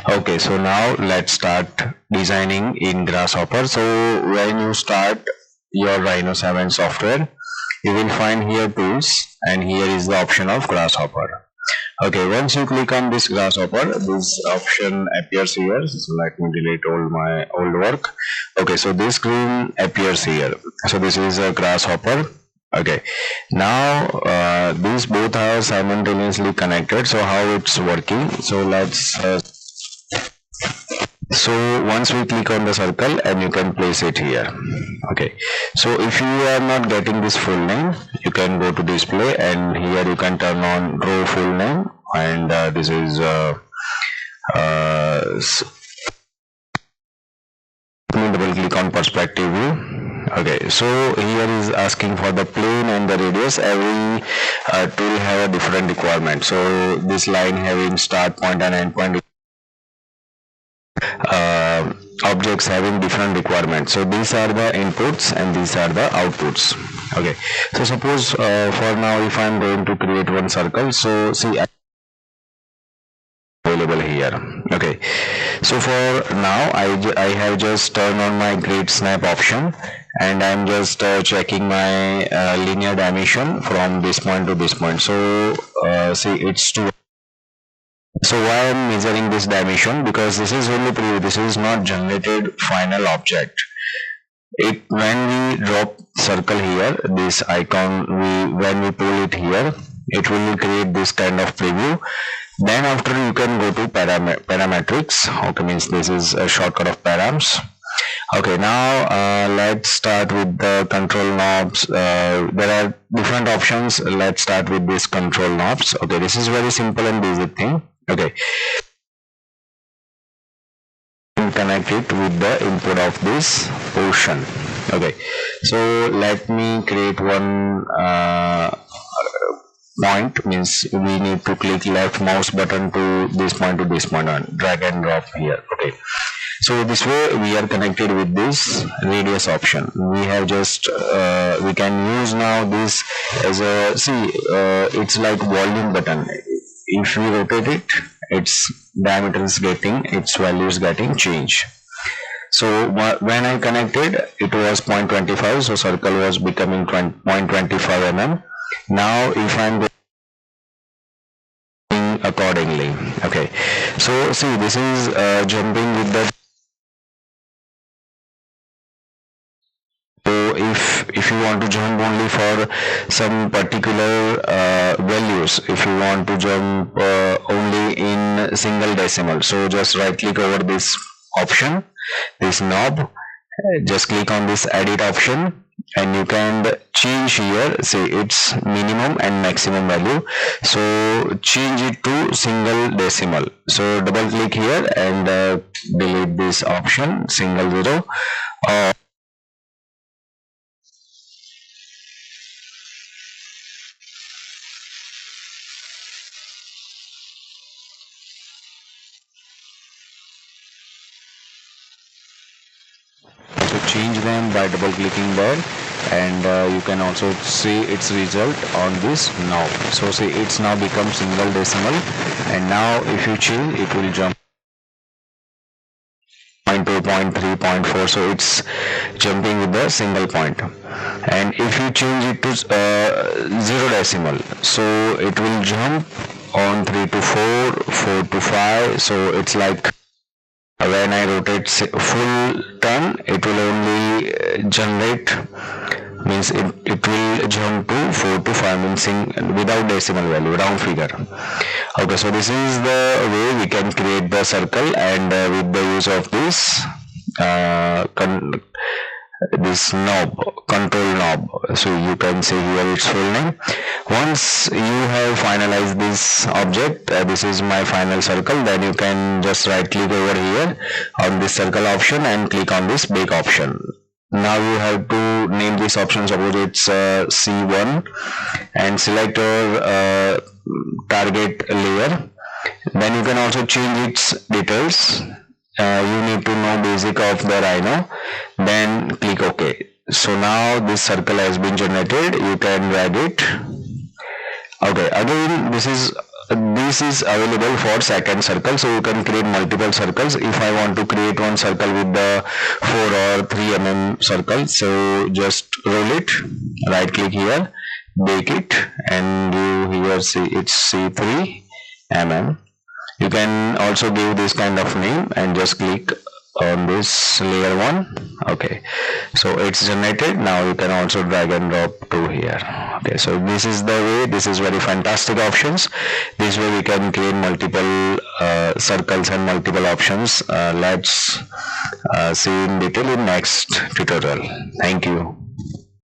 Okay, so now let's start designing in Grasshopper. So when you start your Rhino 7 software, you will find here tools, and here is the option of Grasshopper. Okay, once you click on this Grasshopper, this option appears here. So let me delete all my old work. Okay, so this screen appears here. So this is a Grasshopper. Okay, now these both are simultaneously connected. So how it's working? So let's so once we click on the circle, and you can place it here. Okay, so if you are not getting this full name, you can go to display, and here you can turn on row full name, and this is double click on perspective view. Okay, so here is asking for the plane and the radius. Every tool have a different requirement. So this line having start point and end point, objects having different requirements. So these are the inputs and these are the outputs. Okay, so suppose for now, if I'm going to create one circle, so see available here. Okay, so for now I have just turned on my grid snap option, and I'm just checking my linear dimension from this point to this point. So see, it's 2. So why I'm measuring this dimension? Because this is only preview. This is not generated final object. It when we drop circle here, this icon, when we pull it here, it will create this kind of preview. Then after, you can go to parametrics. Okay, means this is a shortcut of params. Okay, now let's start with the control knobs. There are different options. Let's start with this control knobs. Okay, this is very simple and basic thing. Okay, connect it with the input of this portion. Okay, so let me create one point, means we need to click left mouse button to this point and drag and drop here. Okay, so this way we are connected with this radius option. We have just we can use now this as a, see, it's like volume button. If we rotate it, its diameter is getting, its value is getting changed. So when I connected, it was 0.25, so circle was becoming 0.25 mm. Now if I'm going accordingly. Okay, so see, this is jumping with the, if you want to jump only for some particular values, if you want to jump only in single decimal, so just right click over this option, this knob, just click on this edit option, and you can change here, say its minimum and maximum value. So change it to single decimal. So double click here and delete this option, single zero. Change them by double clicking there, and you can also see its result on this now. So see, it's now become single decimal, and now if you change, it will jump 0.2, 0.3, 0.4. So it's jumping with the single point. And if you change it to 0 decimal, so it will jump on 3 to 4, 4 to 5. So it's like, when I rotate full turn, it will only generate, means it will jump to 4 to 5, means without decimal value, round figure. Okay, so this is the way we can create the circle, and with the use of this this knob, control knob. So you can say here its full name. Once you have finalized this object, this is my final circle, then you can just right click over here on this circle option and click on this bake option. Now you have to name this option. Suppose it's C1, and select your target layer. Then you can also change its details. You need to know basic of the Rhino, then click OK. So now this circle has been generated. You can drag it. Okay, again, this is this is available for second circle, so you can create multiple circles. If I want to create one circle with the 4 or 3 circle, so just roll it, right click here, bake it, and you here see it's C3 You can also give this kind of name and just click on this layer 1. Okay, so it's generated. Now you can also drag and drop to here. Okay, so this is the way. This is very fantastic options. This way we can create multiple circles and multiple options. Let's see in detail in next tutorial. Thank you.